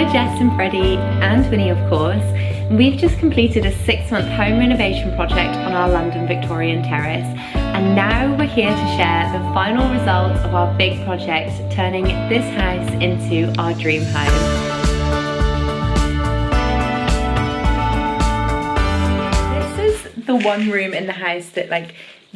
We're Jess and Freddie, and Winnie of course. We've just completed a 6-month home renovation project on our London Victorian terrace, and now we're here to share the final results of our big project, turning this house into our dream home. This is the one room in the house that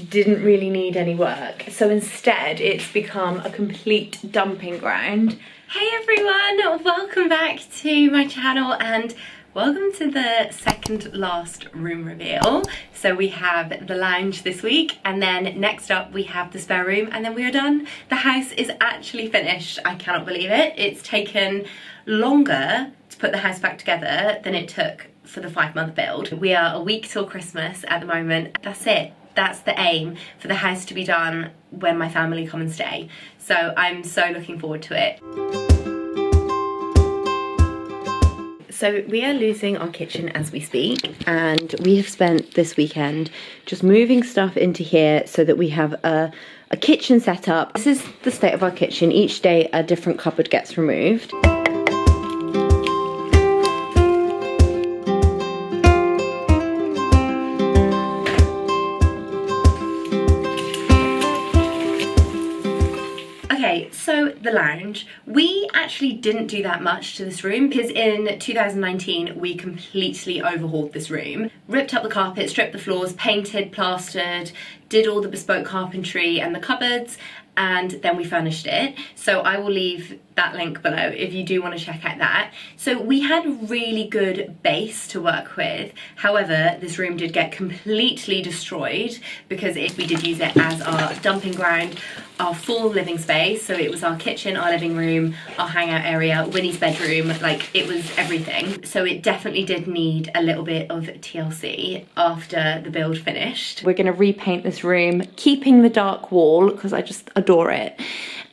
didn't really need any work, so instead it's become a complete dumping ground. Hey everyone, welcome back to my channel and welcome to the second last room reveal. So we have the lounge this week, and then next up we have the spare room, and then we are done. The house is actually finished. I cannot believe it. It's taken longer to put the house back together than it took for the 5-month build. We are a week till Christmas at the moment. That's it. That's the aim, for the house to be done when my family come and stay. So I'm so looking forward to it. So we are losing our kitchen as we speak, and we have spent this weekend just moving stuff into here so that we have a kitchen set up. This is the state of our kitchen. Each day a different cupboard gets removed. Okay, so the lounge. We actually didn't do that much to this room because in 2019 we completely overhauled this room. Ripped up the carpet, stripped the floors, painted, plastered, did all the bespoke carpentry and the cupboards, and then we furnished it. So I will leave that link below if you do want to check out that. So we had a really good base to work with. However, this room did get completely destroyed because we did use it as our dumping ground, our full living space. So it was our kitchen, our living room, our hangout area, Winnie's bedroom, it was everything. So it definitely did need a little bit of TLC after the build finished. We're gonna repaint this room, keeping the dark wall because I just adore it.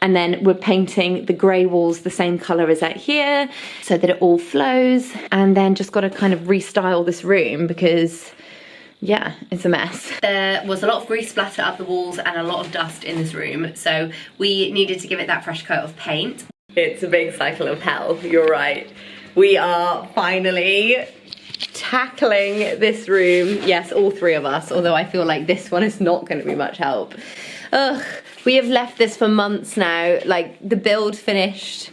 And then we're painting the grey walls the same colour as out here so that it all flows, and then just got to kind of restyle this room because yeah, it's a mess. There was a lot of grease splatter up the walls and a lot of dust in this room, so we needed to give it that fresh coat of paint. It's a big cycle of hell, you're right. We are finally tackling this room. Yes, all three of us, although I feel like this one is not going to be much help. Ugh, we have left this for months now. The build finished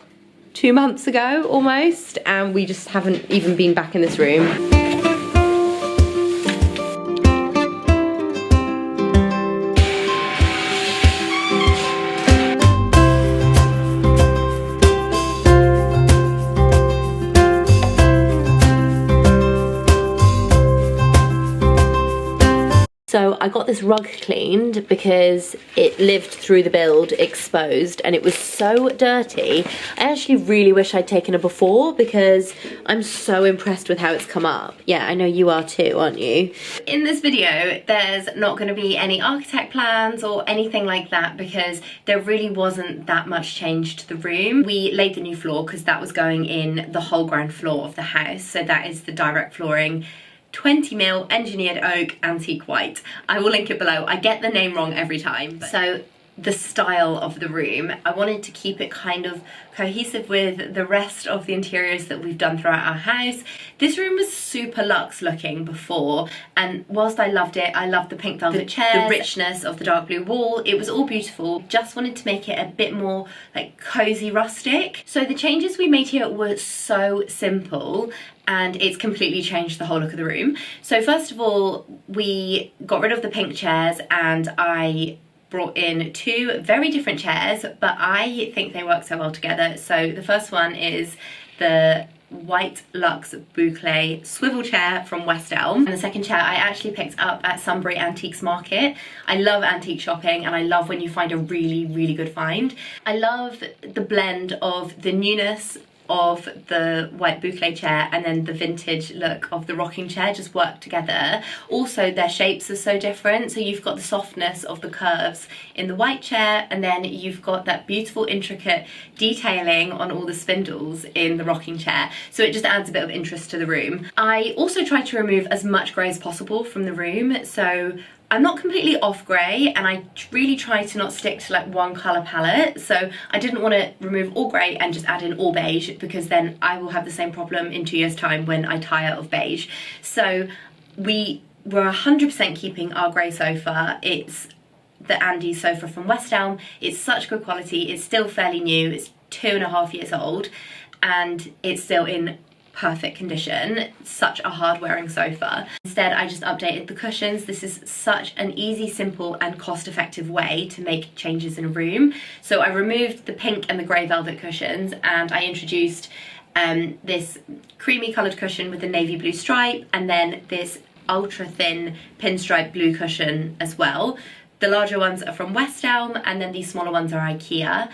2 months ago almost, and we just haven't even been back in this room. So I got this rug cleaned because it lived through the build exposed and it was so dirty. I actually really wish I'd taken a before because I'm so impressed with how it's come up. Yeah, I know you are too, aren't you? In this video, there's not going to be any architect plans or anything like that because there really wasn't that much change to the room. We laid the new floor because that was going in the whole ground floor of the house. So that is the direct flooring. 20mm engineered oak antique white. I will link it below. I get the name wrong every time. So the style of the room, I wanted to keep it kind of cohesive with the rest of the interiors that we've done throughout our house. This room was super luxe looking before, and whilst I loved it, I loved the pink velvet chairs, the richness of the dark blue wall, it was all beautiful. Just wanted to make it a bit more cozy rustic. So the changes we made here were so simple, and it's completely changed the whole look of the room. So first of all, we got rid of the pink chairs and I brought in 2 very different chairs, but I think they work so well together. So the first one is the white luxe boucle swivel chair from West Elm, and the second chair I actually picked up at Sunbury Antiques Market. I love antique shopping and I love when you find a really good find. I love the blend of the newness of the white boucle chair and then the vintage look of the rocking chair just work together. Also, their shapes are so different, so you've got the softness of the curves in the white chair, and then you've got that beautiful intricate detailing on all the spindles in the rocking chair, so it just adds a bit of interest to the room. I also tried to remove as much grey as possible from the room, so I'm not completely off grey, and I really try to not stick to like one colour palette, so I didn't want to remove all grey and just add in all beige, because then I will have the same problem in 2 years' time when I tire of beige. So we're 100% keeping our grey sofa. It's the Andy sofa from West Elm. It's such good quality, it's still fairly new, it's 2.5 years old, and it's still in perfect condition. Such a hard wearing sofa. Instead, I just updated the cushions. This is such an easy, simple and cost-effective way to make changes in a room. So I removed the pink and the grey velvet cushions, and I introduced this creamy coloured cushion with a navy blue stripe, and then this ultra thin pinstripe blue cushion as well. The larger ones are from West Elm, and then these smaller ones are IKEA.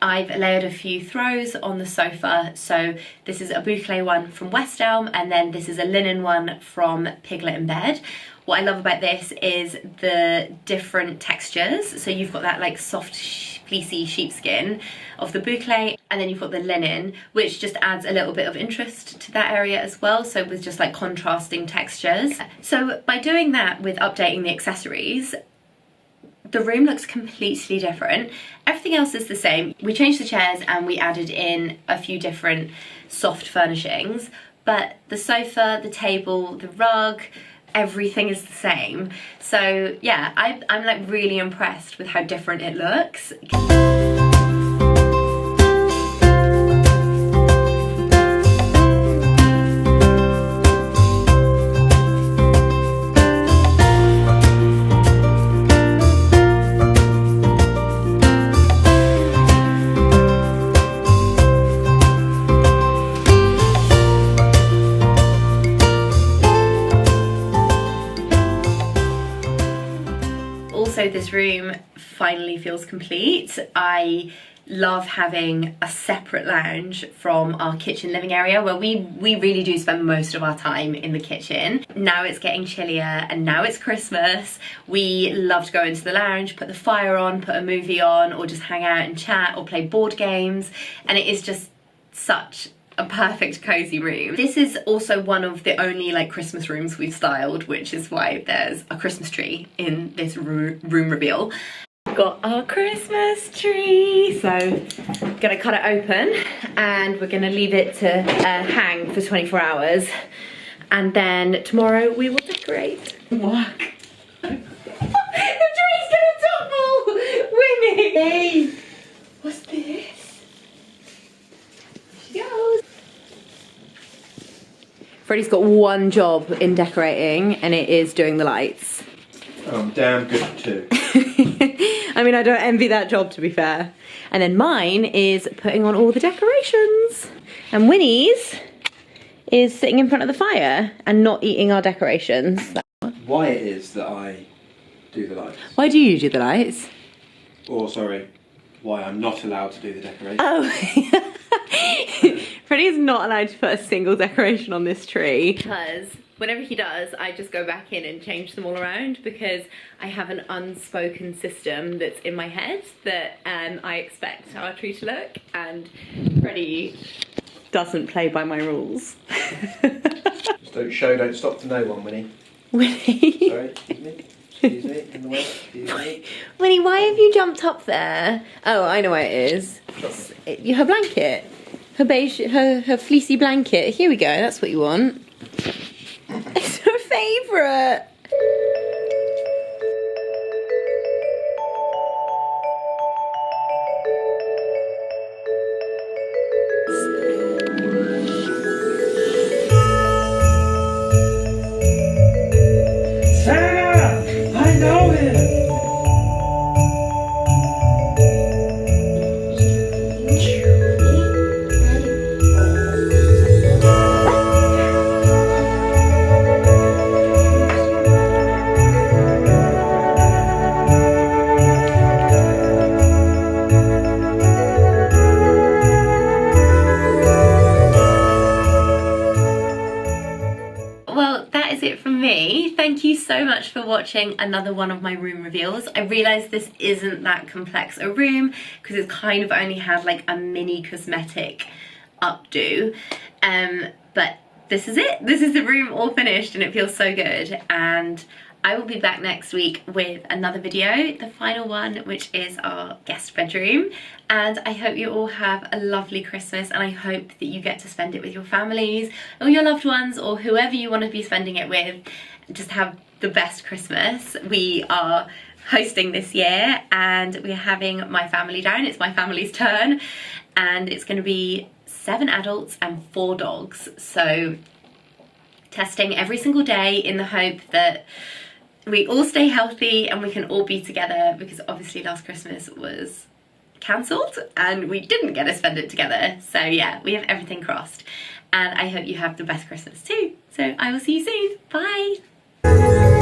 I've layered a few throws on the sofa, so this is a boucle one from West Elm, and then this is a linen one from Piglet in Bed. What I love about this is the different textures. So you've got that like soft fleecy sheepskin of the boucle, and then you've got the linen, which just adds a little bit of interest to that area as well, so with just like contrasting textures. So by doing that with updating the accessories, the room looks completely different. Everything else is the same. We changed the chairs and we added in a few different soft furnishings, but the sofa, the table, the rug, everything is the same. So yeah, I'm like really impressed with how different it looks. Also, this room finally feels complete. I love having a separate lounge from our kitchen living area, where we really do spend most of our time in the kitchen. Now it's getting chillier and now it's Christmas. We love to go into the lounge, put the fire on, put a movie on, or just hang out and chat or play board games, and it is just such a perfect cozy room. This is also one of the only like Christmas rooms we've styled, which is why there's a Christmas tree in this room reveal. Got our Christmas tree, so gonna cut it open and we're gonna leave it to hang for 24 hours, and then tomorrow we will decorate. What? The tree's gonna topple! Winnie! Hey! What's this? She goes. Freddie's got one job in decorating, and it is doing the lights. I'm damn good too. I mean, I don't envy that job, to be fair. And then mine is putting on all the decorations. And Winnie's is sitting in front of the fire and not eating our decorations. Why it is that I do the lights. Why do you do the lights? Or, sorry, why I'm not allowed to do the decorations. Oh. Freddie is not allowed to put a single decoration on this tree, because whenever he does, I just go back in and change them all around, because I have an unspoken system that's in my head that I expect our tree to look, and Freddie doesn't play by my rules. Just don't show, don't stop to no one, Winnie. Winnie? Sorry, excuse me, in the way, excuse me. Winnie, why have you jumped up there? Oh, I know where it is. It's her blanket. Her beige, her fleecy blanket. Here we go, that's what you want. It's her favourite. Santa! I know him! Thank you so much for watching another one of my room reveals. I realised this isn't that complex a room because it's kind of only had like a mini cosmetic updo, but this is it. This is the room all finished and it feels so good, and I will be back next week with another video, the final one, which is our guest bedroom. And I hope you all have a lovely Christmas, and I hope that you get to spend it with your families or your loved ones or whoever you want to be spending it with. Just have the best Christmas. We are hosting this year and we're having my family down. It's my family's turn, and it's going to be 7 adults and 4 dogs. So testing every single day in the hope that we all stay healthy and we can all be together, because obviously last Christmas was cancelled and we didn't get to spend it together. So yeah, we have everything crossed, and I hope you have the best Christmas too. So I will see you soon. Bye.